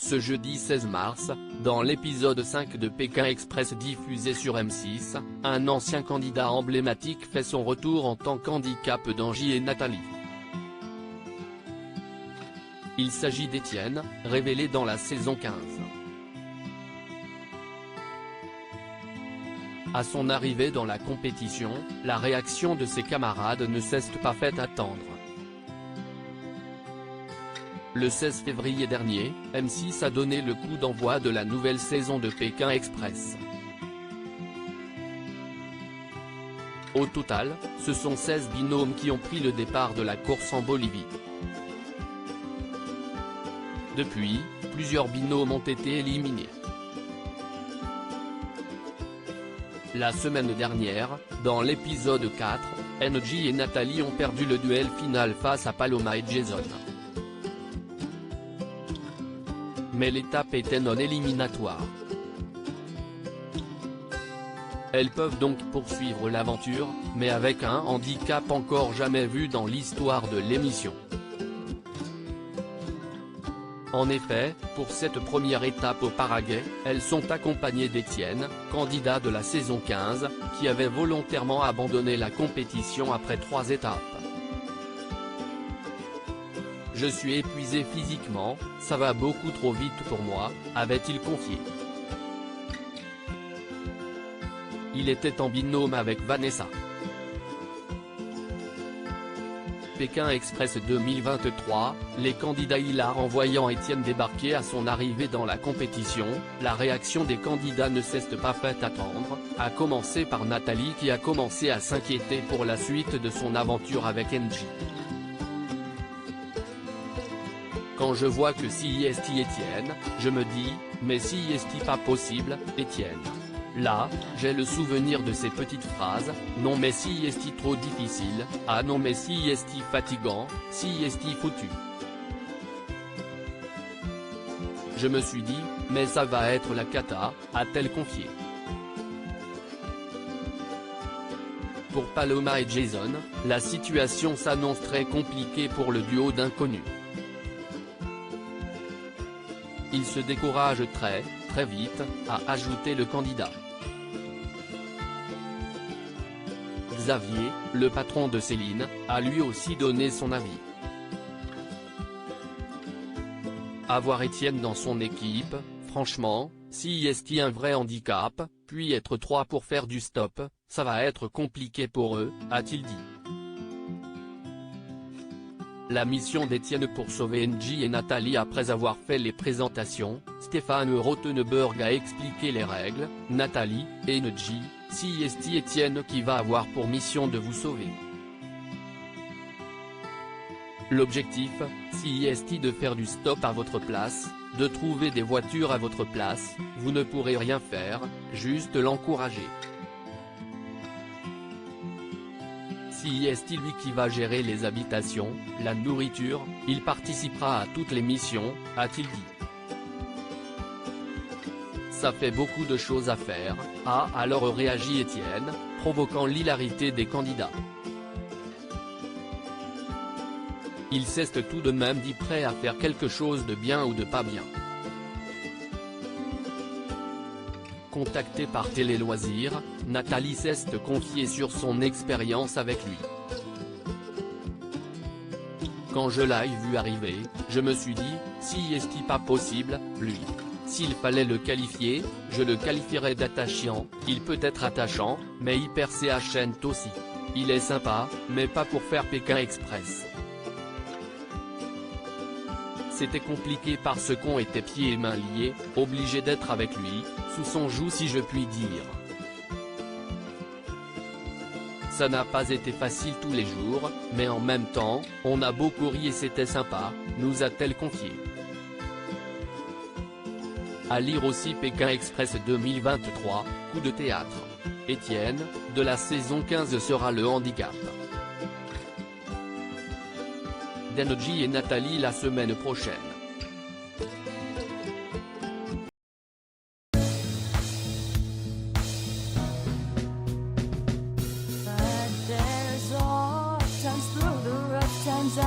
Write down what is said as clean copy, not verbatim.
Ce jeudi 16 mars, dans l'épisode 5 de Pékin Express diffusé sur M6, un ancien candidat emblématique fait son retour en tant qu'handicap d'Angie et Nathalie. Il s'agit d'Étienne, révélé dans la saison 15. À son arrivée dans la compétition, la réaction de ses camarades ne s'est pas fait attendre. Le 16 février dernier, M6 a donné le coup d'envoi de la nouvelle saison de Pékin Express. Au total, ce sont 16 binômes qui ont pris le départ de la course en Bolivie. Depuis, plusieurs binômes ont été éliminés. La semaine dernière, dans l'épisode 4, Angie et Nathalie ont perdu le duel final face à Paloma et Jason. Mais l'étape était non éliminatoire. Elles peuvent donc poursuivre l'aventure, mais avec un handicap encore jamais vu dans l'histoire de l'émission. En effet, pour cette première étape au Paraguay, elles sont accompagnées d'Étienne, candidat de la saison 15, qui avait volontairement abandonné la compétition après 3 étapes. « Je suis épuisé physiquement, ça va beaucoup trop vite pour moi », avait-il confié. Il était en binôme avec Vanessa. Pékin Express 2023, les candidats hilars en voyant Étienne débarquer à son arrivée dans la compétition, la réaction des candidats ne s'est pas fait attendre, à commencer par Nathalie qui a commencé à s'inquiéter pour la suite de son aventure avec Angie. Quand je vois que si est Étienne, je me dis, mais si est pas possible, Étienne. Là, j'ai le souvenir de ces petites phrases, non mais si est trop difficile, ah non mais si est fatigant, si est foutu. Je me suis dit, mais ça va être la cata, a-t-elle confié. Pour Paloma et Jason, la situation s'annonce très compliquée pour le duo d'inconnus. Il se décourage très vite, a ajouté le candidat. Xavier, le patron de Céline, a lui aussi donné son avis. Avoir Étienne dans son équipe, franchement, si est un vrai handicap, puis être 3 pour faire du stop, ça va être compliqué pour eux, a-t-il dit. La mission d'Étienne pour sauver Angie et Nathalie après avoir fait les présentations, Stéphane Rothenberg a expliqué les règles, Nathalie, et Angie, si est Étienne qui va avoir pour mission de vous sauver. L'objectif, si est de faire du stop à votre place, de trouver des voitures à votre place, vous ne pourrez rien faire, juste l'encourager. Si est lui qui va gérer les habitations, la nourriture, il participera à toutes les missions, a-t-il dit. Ça fait beaucoup de choses à faire, a alors réagi Étienne, provoquant l'hilarité des candidats. Il s'est tout de même dit prêt à faire quelque chose de bien ou de pas bien. Contactée par Télé Loisirs, Nathalie s'est confiée sur son expérience avec lui. Quand je l'ai vu arriver, je me suis dit, si est pas possible, lui. S'il fallait le qualifier, je le qualifierais d'attachant, il peut être attachant, mais hyper CHN aussi. Il est sympa, mais pas pour faire Pékin Express. C'était compliqué parce qu'on était pieds et mains liés, obligé d'être avec lui, sous son joug si je puis dire. Ça n'a pas été facile tous les jours, mais en même temps, on a beaucoup ri et c'était sympa, nous a-t-elle confié. À lire aussi Pékin Express 2023, coup de théâtre. Étienne, de la saison 15 sera le handicap. Angie et Nathalie la semaine prochaine. Times through the rough times